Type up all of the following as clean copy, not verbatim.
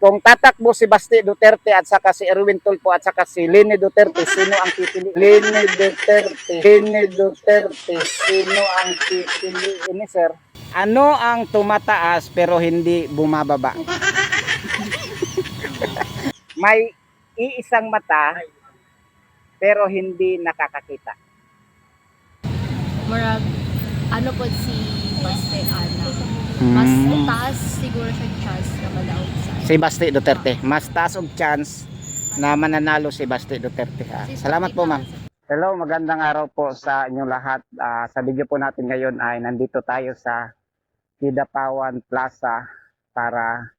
Kung tatakbo si Basti Duterte at saka si Erwin Tulfo at saka si Leni Duterte, sino ang pipili? Leni Duterte, Leni Duterte, sino ang pipili ni sir? Ano ang tumataas pero hindi bumababa? May iisang mata pero hindi nakakakita. Murag, ano po si Baste Ana. Mas taas siguro siya chance na madaog sa Si Basti Duterte. Mas taas og chance na mananalo si Basti Duterte. Salamat po, ma'am. Hello, magandang araw po sa inyong lahat. Sa video po natin ngayon ay nandito tayo sa Kidapawan Plaza para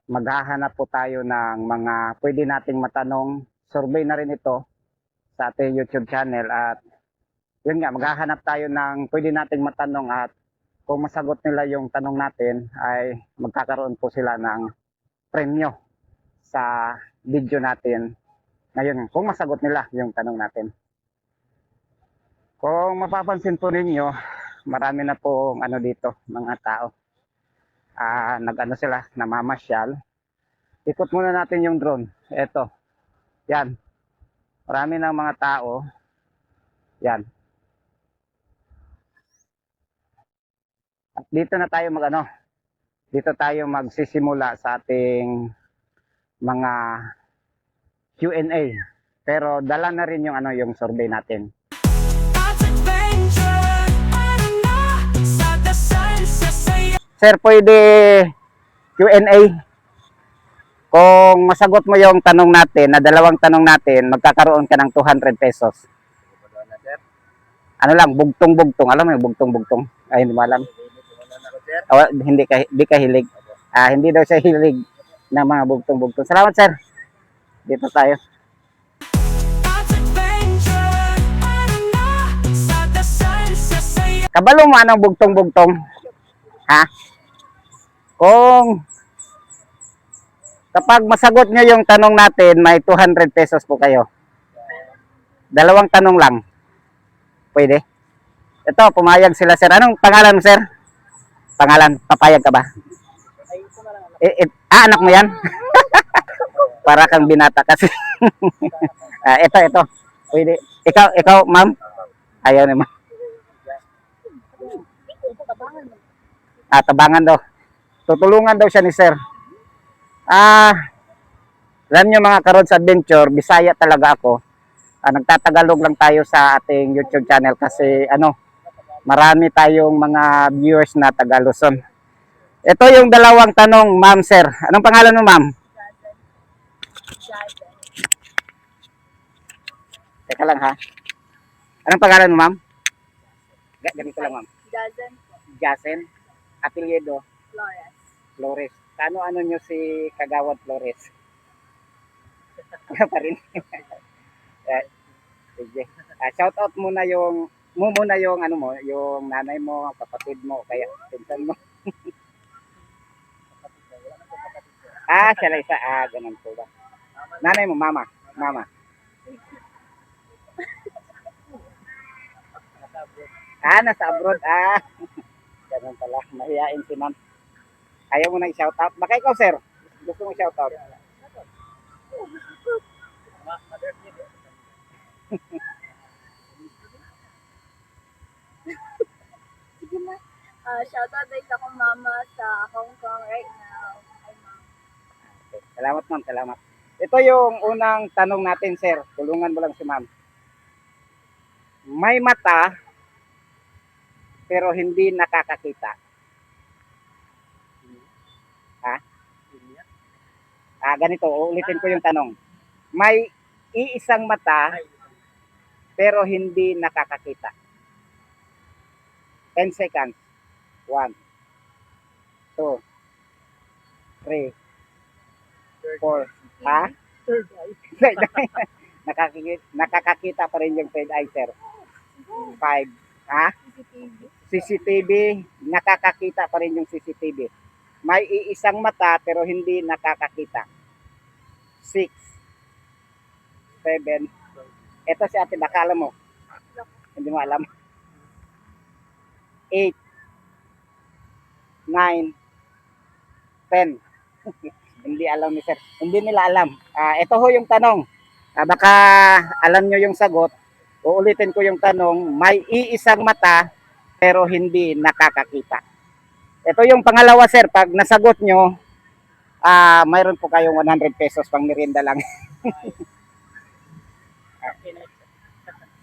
maghahanap po tayo ng mga pwede nating matanong. Survey na rin ito sa ating YouTube channel at yun nga, maghahanap tayo ng pwede nating matanong at kung masagot nila yung tanong natin ay magkakaroon po sila ng premyo sa video natin ngayon kung masagot nila yung tanong natin. Kung mapapansin po ninyo, marami na po ano dito, mga tao. Nag-ano sila, namamasyal. Ikot muna natin yung drone. Ito. Yan. Marami ng mga tao. Yan. At dito na tayo dito tayo magsisimula sa ating mga Q&A. Pero dala na rin yung yung survey natin. Sir, pwede Q&A. Kung masagot mo yung tanong natin, na dalawang tanong natin, magkakaroon ka ng 200 pesos. Ano lang, bugtong-bugtong. Alam mo yung bugtong-bugtong? Ay, hindi mo alam. Hindi ka hilig. Hindi daw siya hilig ng mga bugtong-bugtong. Salamat, sir. Dito tayo. Kabalo mo anong bugtong-bugtong? Ha? Kapag masagot nyo yung tanong natin, may 200 pesos po kayo. Dalawang tanong lang. Pwede? Ito, pumayag sila, sir. Anong pangalan mo, sir? Pangalan, papayag ka ba? Anak mo yan? Para kang binata kasi. Ito. Pwede. Ikaw, ma'am? Ayaw naman. Tabangan daw. Tutulungan daw siya ni sir. Alam nyo mga Karods Adventure, Bisaya talaga ako. Nagtatagalog lang tayo sa ating YouTube channel kasi marami tayong mga viewers na taga Luzon. Ito yung dalawang tanong, ma'am, sir. Anong pangalan mo, ma'am? Teka lang, ha? Anong pangalan mo, ma'am? Ganito lang, ma'am. Jasen. Apelyido? Flores. Ano nyo si Kagawad Flores? Ano pa rin? Sige. Shout out muna yung yung nanay mo, kapatid mo, kaya pinsan mo. Sila isa. Ganun po ba? Nanay mo, mama. Nasa abroad. Ganun pala. Mahihain si ma'am. Ayaw mo na i-shout out. Baka ikaw, sir. Gusto mo i-shout out? Sige na. Shoutout din sa akong mama sa Hong Kong right now. Hi, ma'am. Okay. Salamat, ma'am. Salamat. Ito yung unang tanong natin, sir. Tulungan mo lang si ma'am. May mata, pero hindi nakakakita. Ganito, uulitin ko yung tanong. May iisang mata, pero hindi nakakakita. 10 seconds. 1, 2, 3, 4. Third eye. Nakakakita pa rin yung third eye, sir. 5. CCTV. Nakakakita pa rin yung CCTV. May iisang mata pero hindi nakakakita. 6, 7. Ito si ate, baka alam mo. Hindi mo alam. 8, 9, 10. Hindi alam ni sir. Hindi nila alam. Ito ho yung tanong. Baka alam nyo yung sagot. Uulitin ko yung tanong. May iisang mata pero hindi nakakakita. Ito yung pangalawa sir. Pag nasagot nyo, mayroon po kayong 100 pesos pang merienda lang.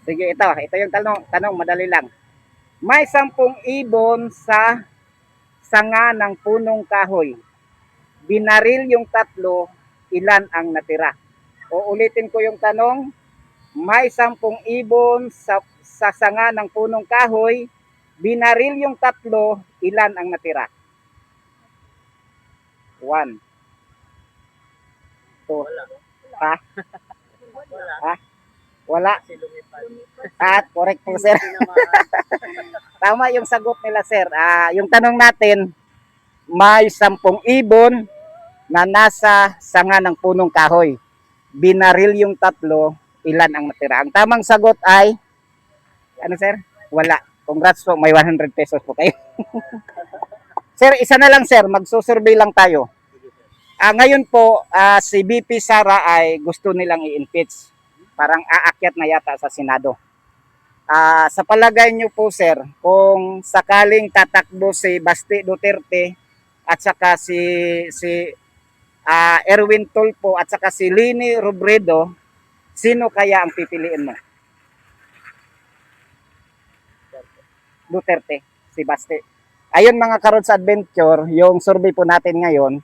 Sige, ito yung tanong madali lang. May 10 ibon sa sanga ng punong kahoy. Binaril yung 3, ilan ang natira? Uulitin ko yung tanong. May 10 ibon sa sanga ng punong kahoy. Binaril yung 3, ilan ang natira? 1, 2, ha? Ha? Wala. At correct po sir. Tama yung sagot nila sir. Yung tanong natin, may 10 ibon na nasa sanga ng punong kahoy. Binaril yung 3, ilan ang natira? Ang tamang sagot ay, ano sir? Wala. Congrats po, may 100 pesos po kayo. Sir, isa na lang sir, magsusurvey lang tayo. Ngayon po, si BP Sara ay gusto nilang i-impeach. Parang aakyat na yata sa Senado. Sa palagay niyo po sir, kung sakaling tatakbo si Basti Duterte at saka si Erwin Tulfo at saka si Leni Robredo, sino kaya ang pipiliin mo? Duterte, si Basti. Ayun mga Karods Adventure, yung survey po natin ngayon,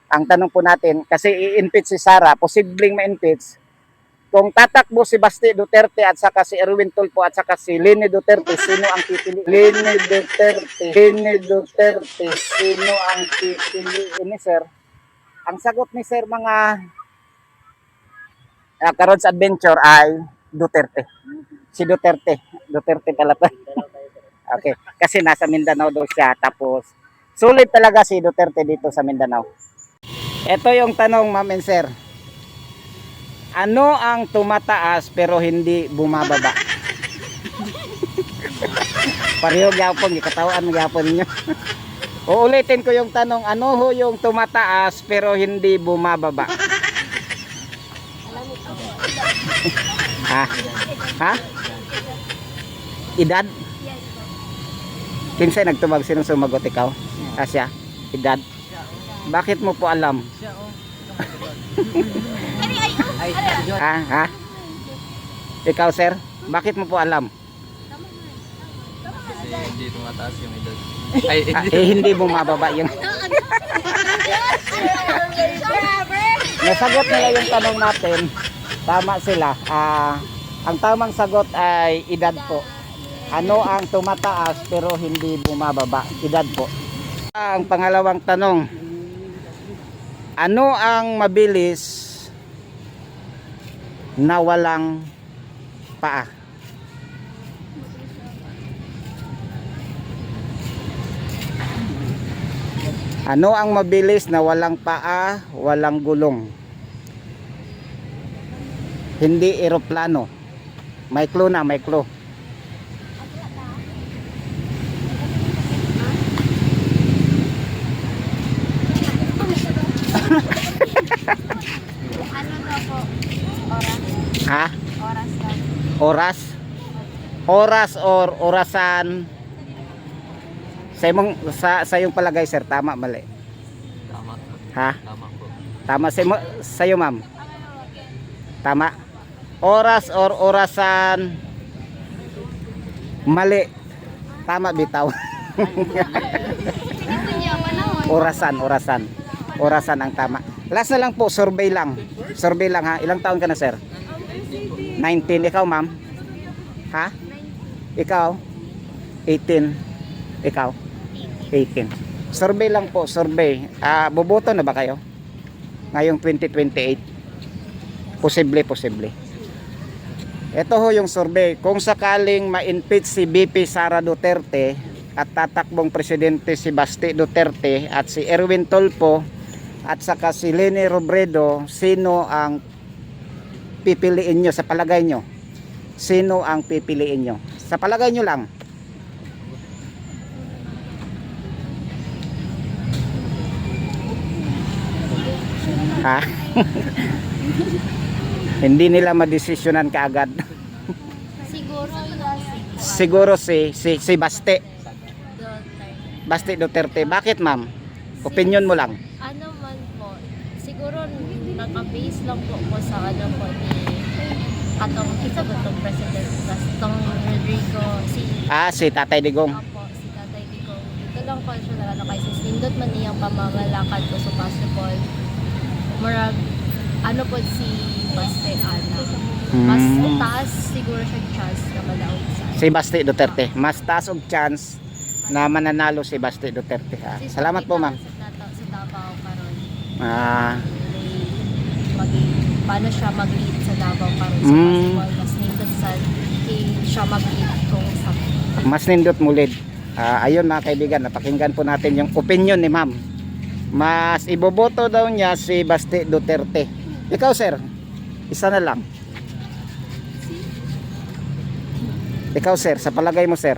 ang tanong po natin, kasi i-impeach si Sara, posibleng ma-impeach. Kung tatakbo si Basti Duterte at saka si Erwin Tulfo at saka si Leni Duterte, sino ang pipili? Leni Duterte, sino ang pipiliin ni sir? Ang sagot ni sir mga Karods Adventure ay Duterte. Si Duterte pala to. Okay, kasi nasa Mindanao daw siya, tapos sulit talaga si Duterte dito sa Mindanao. Ito yung tanong ma'am and sir. Ano ang tumataas pero hindi bumababa? Pareho gyapon, gikatawan gyapon niyo. Uulitin ko yung tanong, ano ho yung tumataas pero hindi bumababa? Ha? Edad? Kinsay nagtubag, sino sumagot, ikaw? Siya? Edad? Bakit mo po alam? Ha? Ikaw sir, bakit mo po alam? Kasi hindi tumataas yung edad. Hindi bumababa yung nasagot nila yung tanong natin. Tama sila. Ang tamang sagot ay edad po. Ano ang tumataas pero hindi bumababa? Edad po. Ang pangalawang tanong, ano ang mabilis na walang paa? Ano ang mabilis na walang paa, walang gulong? Hindi eroplano. May clue na, may clue. Ano daw po? Oras? Ha? Oras daw. Oras? Oras or orasan? Sa iyong palagay sir, tama mali? Tama. Ha? Tama po. Tama sa iyo ma'am? Tama? Oras or orasan? Mali. Tama bitaw. Orasan. Orasan ang tama. Last na lang po, survey lang. Survey lang ha. Ilang taon ka na sir? 19. Ikaw ma'am? Ha? Ikaw? 18. Ikaw? 18. Survey lang po, survey. Boboto na ba kayo? Ngayong 2028? Posible. Ito ho yung survey. Kung sakaling ma-impeach si BP Sara Duterte at tatakbong presidente si Basti Duterte at si Erwin Tulfo at saka si Leni Robredo, sino ang pipiliin nyo sa palagay nyo? Sino ang pipiliin nyo? Sa palagay nyo lang. Ha? Hindi nila madesisyonan kaagad. Siguro yun Siguro si Baste. Duterte. Baste Duterte. Bakit ma'am? Opinion mo lang. Ano man po, siguro naka-base lang po ko sa ano po ni atong isa ba itong president Gastong Rodrigo Si Tatay Digong. Apo, si Tatay Digong. Ito lang po siya na ano kay sis nindot man niyang pamamalakad ko sa basketball. Murag ano po si Baste Ana. Mas taas siguro siya chance na malaog sa Si Baste Duterte. Mas taas og chance na mananalo si Baste Duterte. Ha? Salamat po ma'am. Sa Davao karon. Ah, Paano siya mag-lead sa Davao karon sa basketball mas nindot sa siya mag-lead kung sa mas nindot mulid. Ayun mga kaibigan, napakinggan po natin yung opinion ni ma'am. Mas iboboto daw niya si Baste Duterte. Ikaw sir, isa na lang. Ikaw sir, sa palagay mo sir.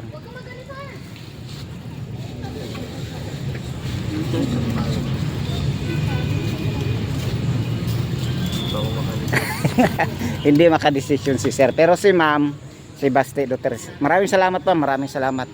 Hindi makadesisyon si sir. Pero si ma'am, si Baste Duterte. Maraming salamat pa, maraming salamat.